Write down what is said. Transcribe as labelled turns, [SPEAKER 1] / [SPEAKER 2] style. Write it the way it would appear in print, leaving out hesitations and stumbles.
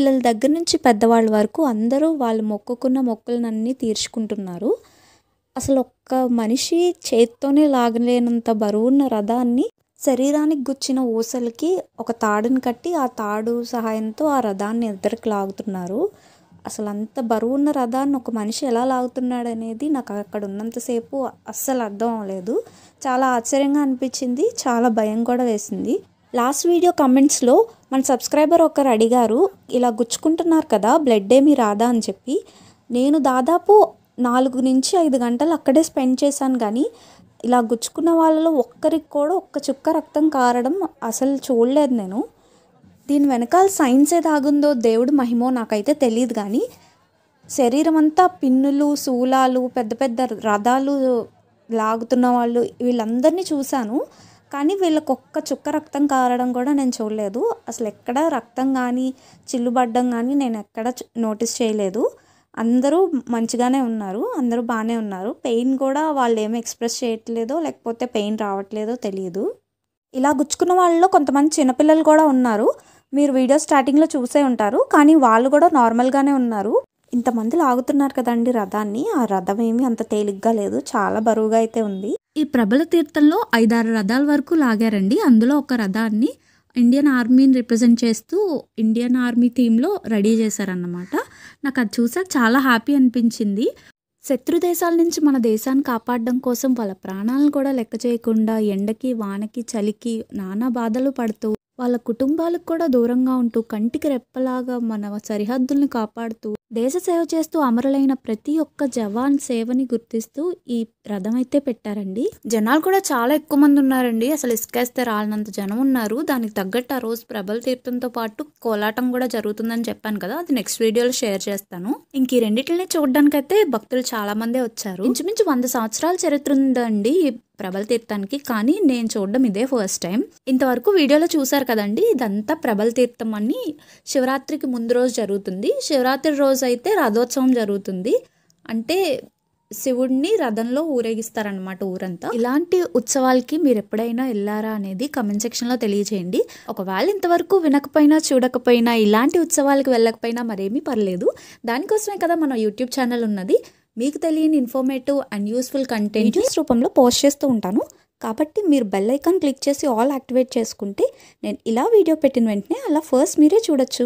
[SPEAKER 1] పిల్లల దగ్గర నుంచి పెద్దవాళ్ళ వరకు అందరూ వాళ్ళు మొక్కుకున్న మొక్కులన్నీ తీర్చుకుంటున్నారు. అసలు ఒక్క మనిషి చేత్తోనే లాగలేనంత బరువున్న రథాన్ని శరీరానికి గుచ్చిన ఊసలకి ఒక తాడుని కట్టి ఆ తాడు సహాయంతో ఆ రథాన్ని ఎదురుకు లాగుతున్నారు. అసలు అంత బరువున్న రథాన్ని ఒక మనిషి ఎలా లాగుతున్నాడు అనేది నాకు అక్కడ ఉన్నంతసేపు అస్సలు అర్థం అవ్వలేదు. చాలా ఆశ్చర్యంగా అనిపించింది, చాలా భయం కూడా వేసింది. లాస్ట్ వీడియో కమెంట్స్లో మన సబ్స్క్రైబర్ ఒకరు అడిగారు, ఇలా గుచ్చుకుంటున్నారు కదా బ్లడ్ ఏమీ రాదా అని చెప్పి. నేను దాదాపు 4 నుంచి 5 గంటలు అక్కడే స్పెండ్ చేశాను, కానీ ఇలా గుచ్చుకున్న వాళ్ళలో ఒక్కరికి కూడా ఒక్క చుక్క రక్తం కారడం అసలు చూడలేదు నేను. దీని వెనకాల సైన్సే దాగుందో దేవుడు మహిమో నాకైతే తెలియదు, కానీ శరీరం అంతా పిన్నులు, శూలాలు, పెద్ద పెద్ద రథాలు లాగుతున్న వాళ్ళు వీళ్ళందరినీ చూశాను, కానీ వీళ్ళకి ఒక్క చుక్క రక్తం కారడం కూడా నేను చూడలేదు. అసలు ఎక్కడ రక్తం కానీ చిల్లుబడ్డం కానీ నేను ఎక్కడ నోటీస్ చేయలేదు. అందరూ మంచిగానే ఉన్నారు, అందరూ బాగానే ఉన్నారు. పెయిన్ కూడా వాళ్ళు ఏమీ ఎక్స్ప్రెస్ చేయట్లేదో లేకపోతే పెయిన్ రావట్లేదో తెలియదు. ఇలా గుచ్చుకున్న వాళ్ళలో కొంతమంది చిన్నపిల్లలు కూడా ఉన్నారు. మీరు వీడియో స్టార్టింగ్లో చూసే ఉంటారు, కానీ వాళ్ళు కూడా నార్మల్గానే ఉన్నారు. ఇంతమంది లాగుతున్నారు కదండి రథాన్ని, ఆ రథం ఏమీ అంత తేలిగ్గా లేదు, చాలా బరువుగా అయితే ఉంది. ఈ ప్రబల తీర్థంలో 5-6 రథాల వరకు లాగారండి. అందులో ఒక రథాన్ని ఇండియన్ ఆర్మీని రిప్రజెంట్ చేస్తూ ఇండియన్ ఆర్మీ థీమ్లో రెడీ చేశారన్నమాట. నాకు అది చూసాక చాలా హ్యాపీ అనిపించింది. శత్రు దేశాల నుంచి మన దేశాన్ని కాపాడడం కోసం వాళ్ళ ప్రాణాలను కూడా లెక్క చేయకుండా ఎండకి, వానకి, చలికి నానా బాధలు పడుతూ వాళ్ళ కుటుంబాలకు కూడా దూరంగా ఉంటూ కంటికి రెప్పలాగా మన సరిహద్దుల్ని కాపాడుతూ దేశ సేవ చేస్తూ అమరులైన ప్రతి ఒక్క జవాన్ సేవని గుర్తిస్తూ ఈ రథం అయితే పెట్టారండి. జనాలు కూడా చాలా ఎక్కువ మంది ఉన్నారండి. అసలు ఇసుకేస్తే రాలినంత జనం ఉన్నారు. దానికి తగ్గట్టు ఆ రోజు ప్రబల తీర్థంతో పాటు కోలాటం కూడా జరుగుతుందని చెప్పాను కదా, అది నెక్స్ట్ వీడియోలో షేర్ చేస్తాను. ఇంక ఈ రెండింటిని చూడడానికైతే భక్తులు చాలా మందే వచ్చారు. ఇంచుమించు 100 సంవత్సరాల చరిత్ర ఉందండి ప్రబల తీర్థానికి, కానీ నేను చూడడం ఇదే ఫస్ట్ టైం. ఇంతవరకు వీడియోలో చూసారు కదండి, ఇదంతా ప్రబల తీర్థం అని శివరాత్రికి ముందు రోజు జరుగుతుంది. శివరాత్రి రోజు అయితే రథోత్సవం జరుగుతుంది. అంటే శివుడిని రథంలో ఊరేగిస్తారనమాట ఊరంతా. ఇలాంటి ఉత్సవాలకి మీరు ఎప్పుడైనా వెళ్ళారా అనేది కమెంట్ సెక్షన్లో తెలియజేయండి. ఒకవేళ ఇంతవరకు వినకపోయినా చూడకపోయినా ఇలాంటి ఉత్సవాలకు వెళ్ళకపోయినా మరేమీ పర్లేదు. దానికోసమే కదా మన యూట్యూబ్ ఛానల్ ఉన్నది. మీకు తెలియని informative and useful content videos రూపంలో పోస్ట్ చేస్తూ ఉంటాను. కాబట్టి మీరు బెల్ ఐకాన్ క్లిక్ చేసి ఆల్ యాక్టివేట్ చేసుకుంటే నేను ఇలా వీడియో పెట్టిన వెంటనే అలా ఫస్ట్ మీరే చూడొచ్చు.